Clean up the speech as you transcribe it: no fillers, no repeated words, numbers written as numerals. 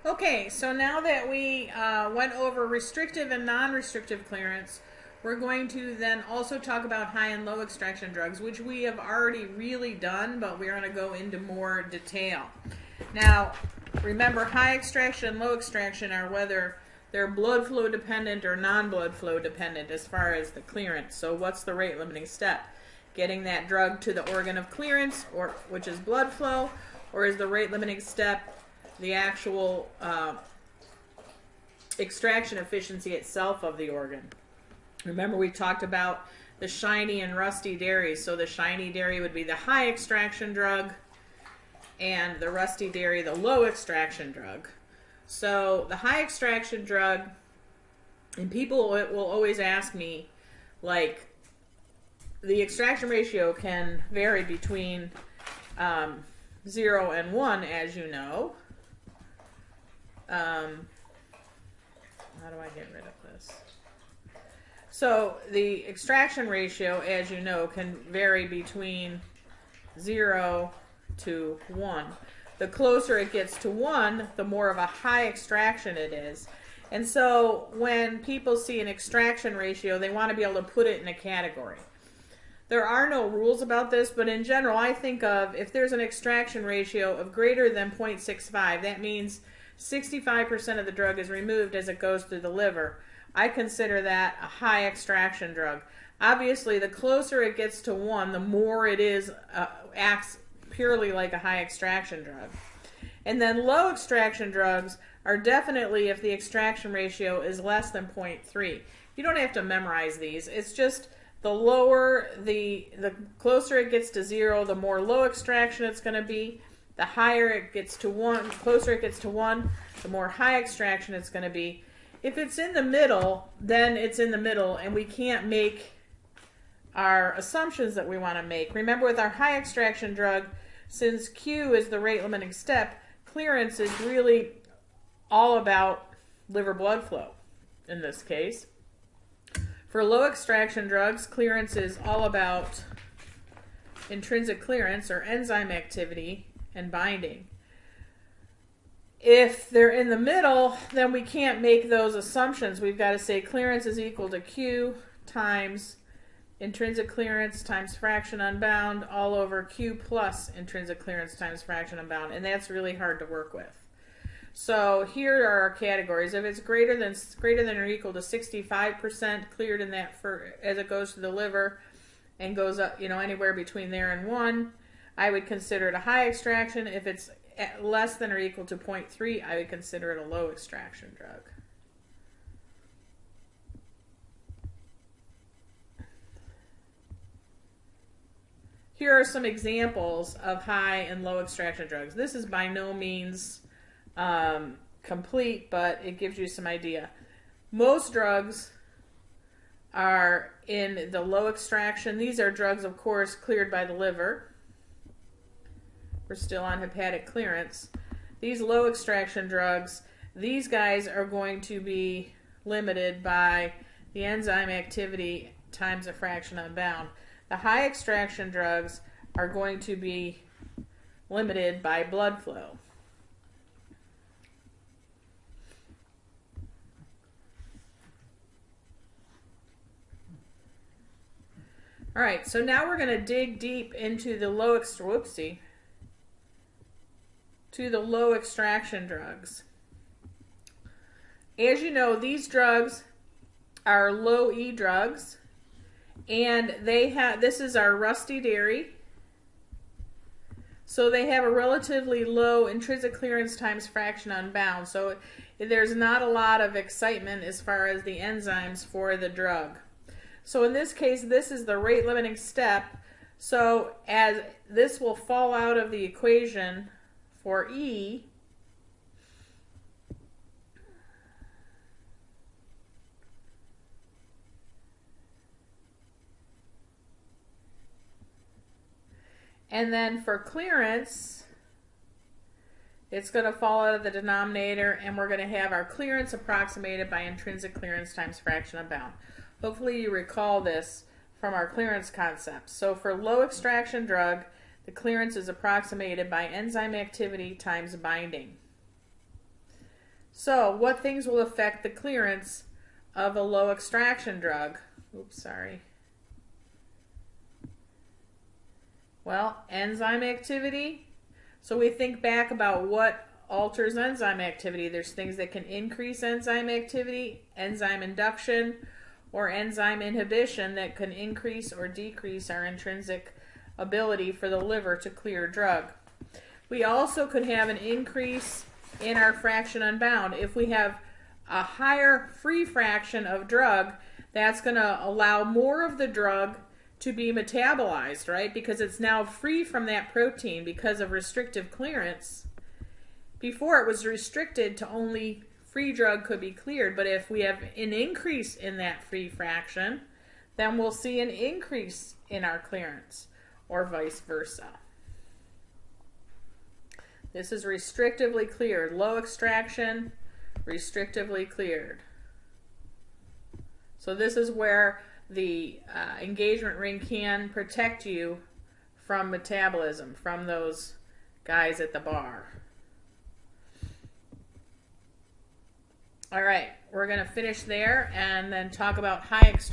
Okay, so now that we went over restrictive and non-restrictive clearance, we're going to then also talk about high and low extraction drugs, which we have already really done, but we're going to go into more detail. Now, remember, high extraction and low extraction are whether they're blood flow dependent or non-blood flow dependent as far as the clearance. So what's the rate limiting step? Getting that drug to the organ of clearance, or which is blood flow, or is the rate limiting step the actual extraction efficiency itself of the organ? Remember, we talked about the shiny and rusty dairy. So the shiny dairy would be the high extraction drug, and the rusty dairy the low extraction drug. So the high extraction drug, and people will always ask me, like, the extraction ratio can vary between 0 and 1, as you know. How do I get rid of this? So the extraction ratio, as you know, can vary between 0 to 1. The closer it gets to 1, the more of a high extraction it is. And so when people see an extraction ratio, they want to be able to put it in a category. There are no rules about this, but in general, I think of if there's an extraction ratio of greater than 0.65, that means 65% of the drug is removed as it goes through the liver. I consider that a high extraction drug. Obviously, the closer it gets to 1, the more it is acts purely like a high extraction drug. And then low extraction drugs are definitely if the extraction ratio is less than 0.3. You don't have to memorize these. It's just the lower, the closer it gets to 0, the more low extraction it's going to be. The higher it gets to 1, closer it gets to 1, the more high extraction it's going to be. If it's in the middle, then it's in the middle, and we can't make our assumptions that we want to make. Remember, with our high extraction drug, since Q is the rate limiting step, clearance is really all about liver blood flow in this case. For low extraction drugs, clearance is all about intrinsic clearance or enzyme activity and binding. If they're in the middle, then we can't make those assumptions. We've got to say clearance is equal to Q times intrinsic clearance times fraction unbound all over Q plus intrinsic clearance times fraction unbound, and that's really hard to work with. So here are our categories. If it's greater than or equal to 65% cleared in that as it goes to the liver and goes up, anywhere between there and 1, I would consider it a high extraction. If it's less than or equal to 0.3, I would consider it a low extraction drug. Here are some examples of high and low extraction drugs. This is by no means complete, but it gives you some idea. Most drugs are in the low extraction. These are drugs, of course, cleared by the liver. We're still on hepatic clearance. These low extraction drugs, these guys are going to be limited by the enzyme activity times a fraction unbound. The high extraction drugs are going to be limited by blood flow. All right, so now we're going to dig deep into the low extraction drugs. As you know, these drugs are low E drugs, and this is our rusty dairy. So they have a relatively low intrinsic clearance times fraction unbound. So there's not a lot of excitement as far as the enzymes for the drug. So in this case, this is the rate limiting step. So as this will fall out of the equation for E, and then for clearance, it's going to fall out of the denominator, and we're going to have our clearance approximated by intrinsic clearance times fraction unbound. Hopefully you recall this from our clearance concepts. So for low extraction drug, the clearance is approximated by enzyme activity times binding. So, what things will affect the clearance of a low extraction drug? Oops, sorry. Well, enzyme activity. So we think back about what alters enzyme activity. There's things that can increase enzyme activity, enzyme induction, or enzyme inhibition that can increase or decrease our intrinsic ability for the liver to clear drug. We also could have an increase in our fraction unbound. If we have a higher free fraction of drug, that's going to allow more of the drug to be metabolized, right? Because it's now free from that protein because of restrictive clearance. Before it was restricted to only free drug could be cleared, but if we have an increase in that free fraction, then we'll see an increase in our clearance, or vice versa. This is restrictively cleared. Low extraction, restrictively cleared. So this is where the engagement ring can protect you from metabolism, from those guys at the bar. All right, we're going to finish there and then talk about high extraction.